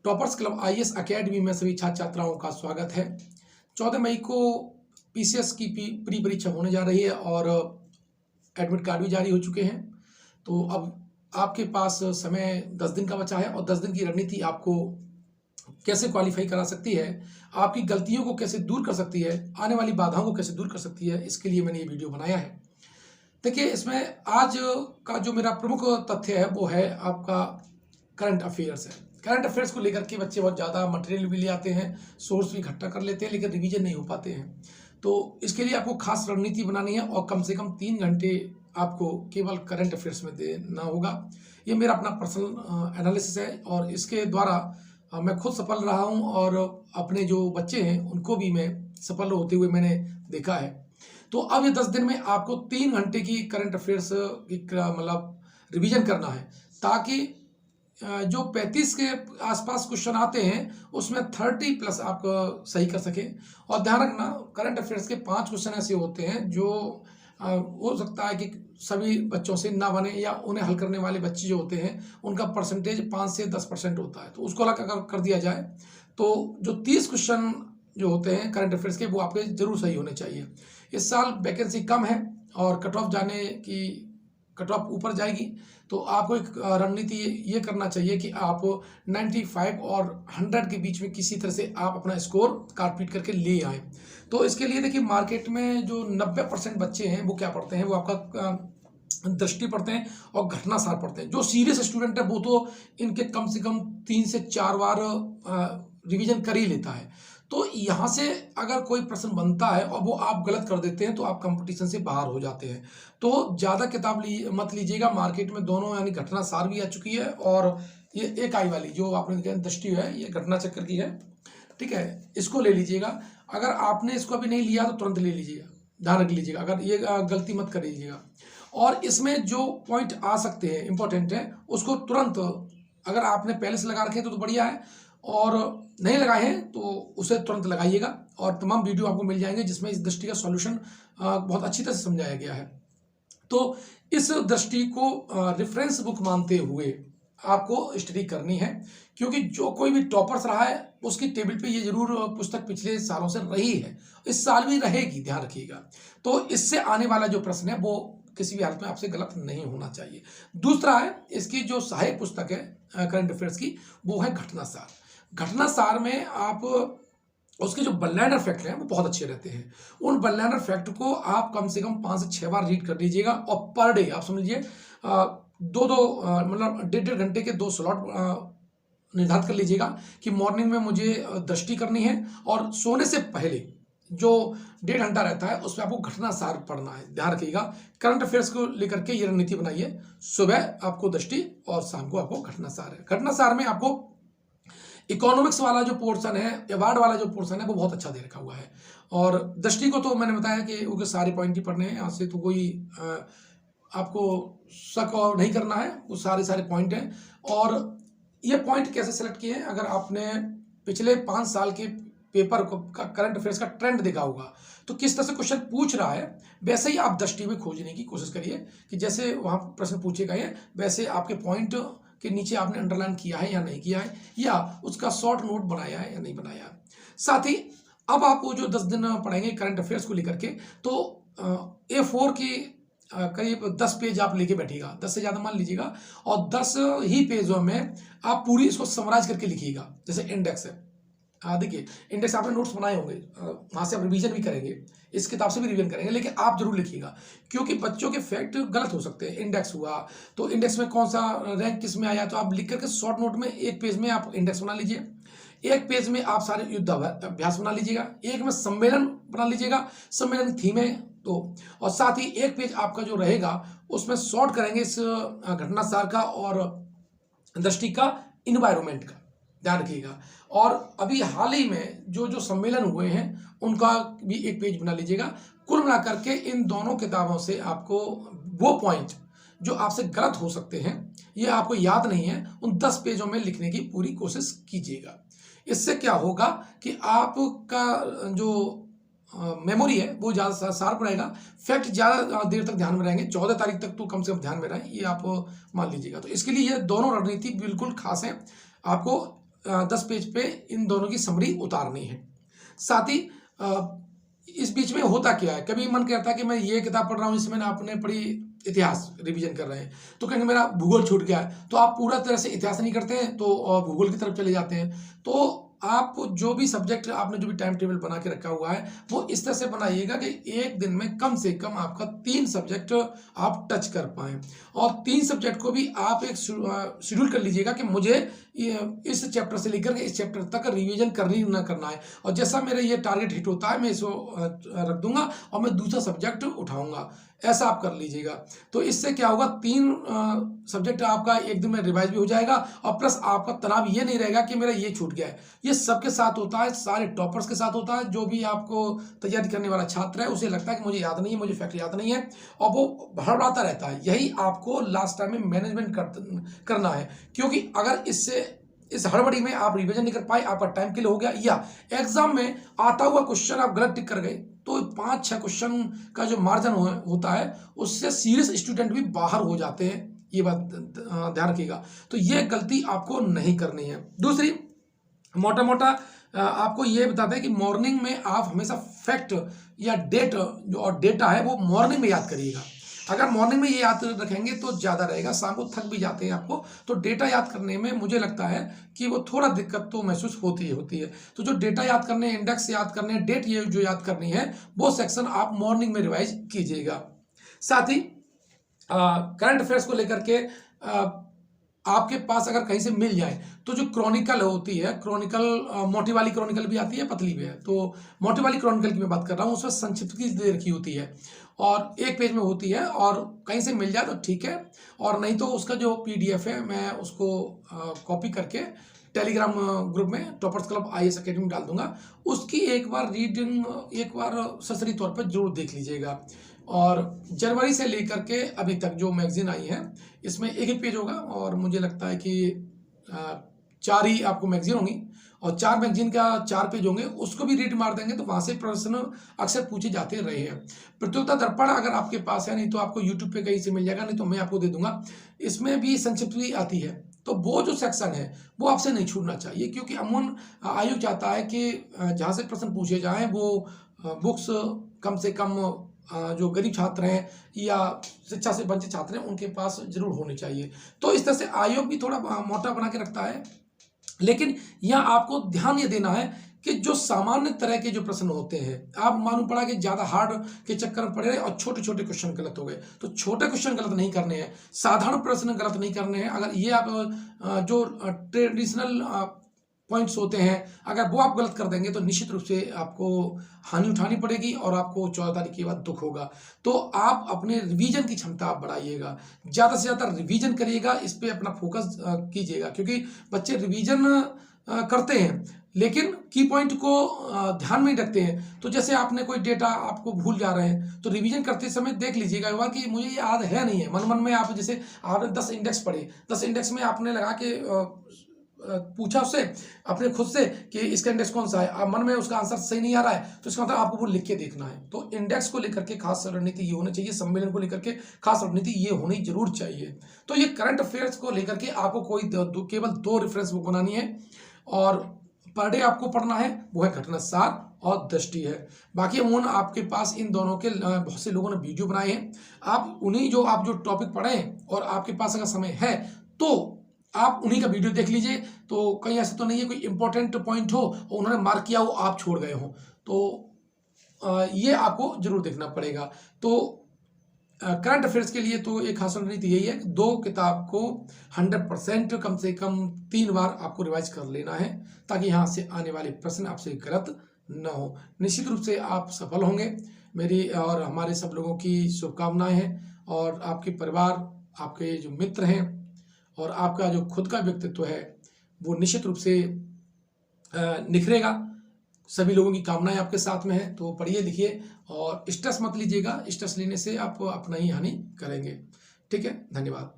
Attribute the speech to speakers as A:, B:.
A: Toppers club IAS academy में सभी छात्र छात्राओं का स्वागत है। 14 मई को पीसीएस की प्री परीक्षा होने जा रही है और एडमिट कार्ड भी जारी हो चुके हैं। तो अब आपके पास समय 10 दिन का बचा है और 10 दिन की रणनीति आपको कैसे क्वालिफाई करा सकती है, आपकी गलतियों को कैसे दूर कर सकती है, आने वाली बाधाओं को कैसे दूर कर सकती है, इसके लिए मैंने ये वीडियो बनाया है। देखिए, इसमें आज का जो मेरा प्रमुख तथ्य है वो है आपका करंट अफेयर्स है। करंट अफेयर्स को लेकर के बच्चे बहुत ज़्यादा मटेरियल भी ले आते हैं, सोर्स भी इकट्ठा कर लेते हैं, लेकिन रिवीजन नहीं हो पाते हैं। तो इसके लिए आपको खास रणनीति बनानी है और कम से कम 3 घंटे आपको केवल करंट अफेयर्स में देना होगा। ये मेरा अपना पर्सनल एनालिसिस है और इसके द्वारा मैं खुद सफल रहा हूँ और अपने जो बच्चे हैं उनको भी मैं सफल होते हुए मैंने देखा है। तो अब ये 10 दिन में आपको 3 घंटे की करंट अफेयर्स की मतलब रिवीजन करना है, ताकि जो 35 के आसपास क्वेश्चन आते हैं उसमें 30 प्लस आप सही कर सकें। और ध्यान रखना, करंट अफेयर्स के 5 क्वेश्चन ऐसे होते हैं जो हो सकता है कि सभी बच्चों से ना बने, या उन्हें हल करने वाले बच्चे जो होते हैं उनका परसेंटेज 5 से 10% होता है, तो उसको अलग अगर कर दिया जाए तो जो 30 क्वेश्चन जो होते हैं करंट अफेयर्स के वो आपके जरूर सही होने चाहिए। इस साल वैकेंसी कम है और कट ऑफ जाने की कट ऑफ ऊपर जाएगी, तो आपको एक रणनीति ये करना चाहिए कि आप 95 और 100 के बीच में किसी तरह से आप अपना स्कोर कारपीट करके ले आए। तो इसके लिए देखिए, मार्केट में जो 90% बच्चे हैं वो क्या पढ़ते हैं, वो आपका दृष्टि पढ़ते हैं और घटनासार पढ़ते हैं। जो सीरियस स्टूडेंट है वो तो इनके कम से कम 3 से 4 बार रिवीजन कर ही लेता है। तो यहाँ से अगर कोई प्रश्न बनता है और वो आप गलत कर देते हैं तो आप कंपटीशन से बाहर हो जाते हैं। तो ज़्यादा किताब मत लीजिएगा। मार्केट में दोनों यानी घटना सार भी आ चुकी है और ये एक आई वाली जो आपने देखा दृष्टि है, ये घटना चक्र की है, ठीक है, इसको ले लीजिएगा। अगर आपने इसको अभी नहीं लिया तो तुरंत ले लीजिएगा, ध्यान रख लीजिएगा, अगर ये गलती मत कर लीजिएगा। और इसमें जो पॉइंट आ सकते हैं इंपॉर्टेंट है उसको तुरंत, अगर आपने पहले से लगा रखे तो बढ़िया है, और नहीं लगाए हैं तो उसे तुरंत लगाइएगा। और तमाम वीडियो आपको मिल जाएंगे जिसमें इस दृष्टि का सॉल्यूशन बहुत अच्छी तरह से समझाया गया है। तो इस दृष्टि को रेफरेंस बुक मानते हुए आपको स्टडी करनी है, क्योंकि जो कोई भी टॉपर्स रहा है उसकी टेबल पे ये जरूर पुस्तक पिछले सालों से रही है, इस साल भी रहेगी, ध्यान रखिएगा। तो इससे आने वाला जो प्रश्न है वो किसी भी हालत में आपसे गलत नहीं होना चाहिए। दूसरा है, इसकी जो सहायक पुस्तक है करंट अफेयर्स की, वो है घटना सार। घटना सार में आप उसके जो वन लाइनर फैक्ट हैं वो बहुत अच्छे रहते हैं। उन वन लाइनर फैक्ट को आप कम से कम 5 से 6 बार रीड कर लीजिएगा और पर डे आप समझिए 2-2 मतलब 1.5 घंटे के 2 स्लॉट निर्धारित कर लीजिएगा कि मॉर्निंग में मुझे दृष्टि करनी है और सोने से पहले जो 1.5 घंटा रहता है उसमें आपको घटना सार पढ़ना है। ध्यान रखिएगा, करंट अफेयर्स को लेकर के ये रणनीति बनाइए। सुबह आपको दृष्टि और शाम को आपको घटना सार है। घटना सार में आपको इकोनॉमिक्स वाला जो पोर्शन है, अवार्ड वाला जो पोर्शन है वो बहुत अच्छा दे रखा हुआ है। और दृष्टि को तो मैंने बताया कि उनके सारे पॉइंट ही पढ़ने हैं, यहाँ से तो कोई आपको शक और नहीं करना है, वो सारे पॉइंट हैं। और ये पॉइंट कैसे सेलेक्ट किए हैं, अगर आपने पिछले 5 साल के पेपर का करंट अफेयर्स का ट्रेंड देखा होगा तो किस तरह से क्वेश्चन पूछ रहा है, वैसे ही आप दृष्टि में खोजने की कोशिश करिए कि जैसे वहाँ प्रश्न पूछे गए हैं वैसे आपके पॉइंट के नीचे आपने अंडरलाइन किया है या नहीं किया है, या उसका शॉर्ट नोट बनाया है या नहीं बनाया है। साथ ही अब आप वो जो 10 दिन पढ़ेंगे करंट अफेयर्स को लेकर के, तो A4 की करीब 10 पेज आप लेके बैठिएगा, 10 से ज़्यादा मान लीजिएगा, और 10 ही पेजों में आप पूरी इसको समराइज करके लिखिएगा। जैसे इंडेक्स है, देखिए इंडेक्स आपने नोट्स बनाए होंगे, वहाँ से आप रिवीजन भी करेंगे, इस किताब से भी रिवीजन करेंगे, लेकिन आप जरूर लिखिएगा क्योंकि बच्चों के फैक्ट गलत हो सकते हैं। इंडेक्स हुआ तो इंडेक्स में कौन सा रैंक किस में आया, तो आप लिख करके शॉर्ट नोट में 1 पेज में आप इंडेक्स बना लीजिए, 1 पेज में आप सारे युद्ध अभ्यास बना लीजिएगा, 1 में सम्मेलन बना लीजिएगा, सम्मेलन थीम है तो, और साथ ही 1 पेज आपका जो रहेगा उसमें शॉर्ट करेंगे इस घटना सार का और दृष्टि का इन्वायरमेंट का, ध्यान रखिएगा। और अभी हाल ही में जो सम्मेलन हुए हैं उनका भी 1 पेज बना लीजिएगा। कुल मिलाकर के इन दोनों किताबों से आपको वो पॉइंट जो आपसे गलत हो सकते हैं, ये आपको याद नहीं है, उन 10 पेजों में लिखने की पूरी कोशिश कीजिएगा। इससे क्या होगा कि आपका जो मेमोरी है वो ज़्यादा शार्प रहेगा, फैक्ट ज़्यादा देर तक ध्यान में रहेंगे, 14 तारीख तक तो कम से कम ध्यान में रहे, ये आप मान लीजिएगा। तो इसके लिए ये दोनों रणनीति बिल्कुल खास हैं। आपको 10 पेज पे इन दोनों की समरी उतारनी है। साथ ही इस बीच में होता क्या है, कभी मन करता है कि मैं ये किताब पढ़ रहा हूँ, इसमें आपने पढ़ी इतिहास रिवीजन कर रहे हैं, तो कहेंगे मेरा भूगोल छूट गया है, तो आप पूरा तरह से इतिहास नहीं करते हैं तो और भूगोल की तरफ चले जाते हैं। तो आप जो भी सब्जेक्ट आपने जो भी टाइम टेबल बना के रखा हुआ है वो इस तरह से बनाइएगा कि एक दिन में कम से कम आपका 3 सब्जेक्ट आप टच कर पाएँ, और 3 सब्जेक्ट को भी आप एक शेड्यूल कर लीजिएगा कि मुझे इस चैप्टर से लेकर के इस चैप्टर तक रिवीजन करना है, और जैसा मेरा ये टारगेट हिट होता है मैं इसको रख दूंगा और मैं दूसरा सब्जेक्ट उठाऊंगा, ऐसा आप कर लीजिएगा। तो इससे क्या होगा, 3 सब्जेक्ट आपका एक दिन में रिवाइज भी हो जाएगा, और प्लस आपका तनाव ये नहीं रहेगा कि मेरा ये छूट गया है। ये सबके साथ होता है, सारे टॉपर्स के साथ होता है। जो भी आपको तैयारी करने वाला छात्र है उसे लगता है कि मुझे याद नहीं है, मुझे फैक्ट याद नहीं है, और वो हड़बड़ाता रहता है। यही आपको लास्ट टाइम में मैनेजमेंट करना है, क्योंकि अगर इस हड़बड़ी में आप रिवीजन नहीं कर पाए, आपका टाइम किल हो गया, या एग्जाम में आता हुआ क्वेश्चन आप गलत टिक कर गए, तो 5-6 क्वेश्चन का जो मार्जिन होता है उससे सीरियस स्टूडेंट भी बाहर हो जाते हैं। ये बात ध्यान रखिएगा। तो ये गलती आपको नहीं करनी है। दूसरी, मोटा मोटा आपको ये बताते हैं कि मॉर्निंग में आप हमेशा फैक्ट या डेट और डेटा है वो मॉर्निंग में याद करिएगा। अगर मॉर्निंग में ये याद रखेंगे तो ज़्यादा रहेगा, शाम को थक भी जाते हैं आपको, तो डेटा याद करने में मुझे लगता है कि वो थोड़ा दिक्कत तो महसूस होती है। तो जो डेटा याद करने, इंडेक्स याद करने, डेट ये जो याद करनी है वो सेक्शन आप मॉर्निंग में रिवाइज कीजिएगा। साथ ही करंट अफेयर्स को लेकर के आपके पास अगर कहीं से मिल जाए तो जो क्रॉनिकल होती है, क्रॉनिकल मोटी वाली क्रॉनिकल भी आती है, पतली भी है, तो मोटी वाली क्रॉनिकल की मैं बात कर रहा हूँ, उसमें संक्षिप्त की दे रखी होती है और 1 पेज में होती है, और कहीं से मिल जाए तो ठीक है, और नहीं तो उसका जो PDF है मैं उसको कॉपी करके टेलीग्राम ग्रुप में टॉपर्स क्लब IAS अकेडमी डाल दूंगा। उसकी एक बार रीडिंग एक बार ससरी तौर पर जरूर देख लीजिएगा। और जनवरी से लेकर के अभी तक जो मैगजीन आई है इसमें 1 पेज होगा, और मुझे लगता है कि 4 ही आपको मैगजीन होंगी, और 4 मैगजीन का 4 पेज होंगे, उसको भी रीड मार देंगे तो वहाँ से प्रश्न अक्सर पूछे जाते रहे हैं। प्रतियोगिता दर्पण अगर आपके पास है, नहीं तो आपको यूट्यूब पे कहीं से मिल जाएगा, नहीं तो मैं आपको दे दूंगा, इसमें भी संक्षिप्त भी आती है। तो वो जो सेक्शन है वो आपसे नहीं छूटना चाहिए, क्योंकि अमूमन आयोग चाहता है कि जहाँ से प्रश्न पूछे जाएँ वो बुक्स कम से कम जो गरीब छात्र हैं या शिक्षा से वंचित छात्र हैं उनके पास जरूर होनी चाहिए। तो इस तरह से आयोग भी थोड़ा मोटा बना के रखता है, लेकिन यहाँ आपको ध्यान ये देना है कि जो सामान्य तरह के जो प्रश्न होते हैं, आप मालूम पड़ा कि ज़्यादा हार्ड के चक्कर में पड़े रहे और छोटे छोटे क्वेश्चन गलत हो गए, तो छोटे क्वेश्चन गलत नहीं करने हैं, साधारण प्रश्न गलत नहीं करने हैं। अगर ये आप जो ट्रेडिशनल पॉइंट्स होते हैं अगर वो आप गलत कर देंगे तो निश्चित रूप से आपको हानि उठानी पड़ेगी और आपको 14 तारीख के बाद दुख होगा। तो आप अपने रिवीजन की क्षमता आप बढ़ाइएगा, ज़्यादा से ज़्यादा रिवीजन करिएगा, इस पे अपना फोकस कीजिएगा, क्योंकि बच्चे रिवीजन करते हैं लेकिन की पॉइंट को ध्यान में रखते हैं। तो जैसे आपने कोई डेटा आपको भूल जा रहे हैं तो रिवीजन करते समय देख लीजिएगा कि मुझे ये याद है नहीं है, मन में आप जैसे आपने 10 इंडेक्स पढ़े, 10 इंडेक्स में आपने लगा के पूछा उससे अपने खुद से कि इसका इंडेक्स कौन सा है, अब मन में उसका आंसर सही नहीं आ रहा है तो इसका मतलब आपको वो लिख के देखना है। तो इंडेक्स को लेकर के खास रणनीति ये होनी चाहिए, सम्मेलन को लेकर के खास रणनीति ये होनी जरूर चाहिए। तो ये करंट अफेयर्स को लेकर के आपको कोई केवल 2 रेफरेंस बुक बनानी है और पर डे आपको पढ़ना है, वो है घटनासार और दृष्टि है। बाकी अमूमन आपके पास इन दोनों के बहुत से लोगों ने वीडियो बनाए हैं, आप उन्हीं आप जो टॉपिक पढ़ें और आपके पास अगर समय है तो आप उन्हीं का वीडियो देख लीजिए। तो कहीं ऐसा तो नहीं है कोई इंपॉर्टेंट पॉइंट हो और उन्होंने मार्क किया हो आप छोड़ गए हो, तो ये आपको जरूर देखना पड़ेगा। तो करंट अफेयर्स के लिए तो एक खास रणनीति यही है कि 2 किताब को 100% कम से कम 3 बार आपको रिवाइज कर लेना है, ताकि यहाँ से आने वाले प्रश्न आपसे गलत न हो। निश्चित रूप से आप सफल होंगे, मेरी और हमारे सब लोगों की शुभकामनाएं हैं। और आपके परिवार, आपके जो मित्र हैं और आपका जो खुद का व्यक्तित्व है वो निश्चित रूप से निखरेगा। सभी लोगों की कामनाएं आपके साथ में है। तो पढ़िए लिखिए और स्ट्रेस मत लीजिएगा, स्ट्रेस लेने से आप अपना ही हानि करेंगे। ठीक है, धन्यवाद।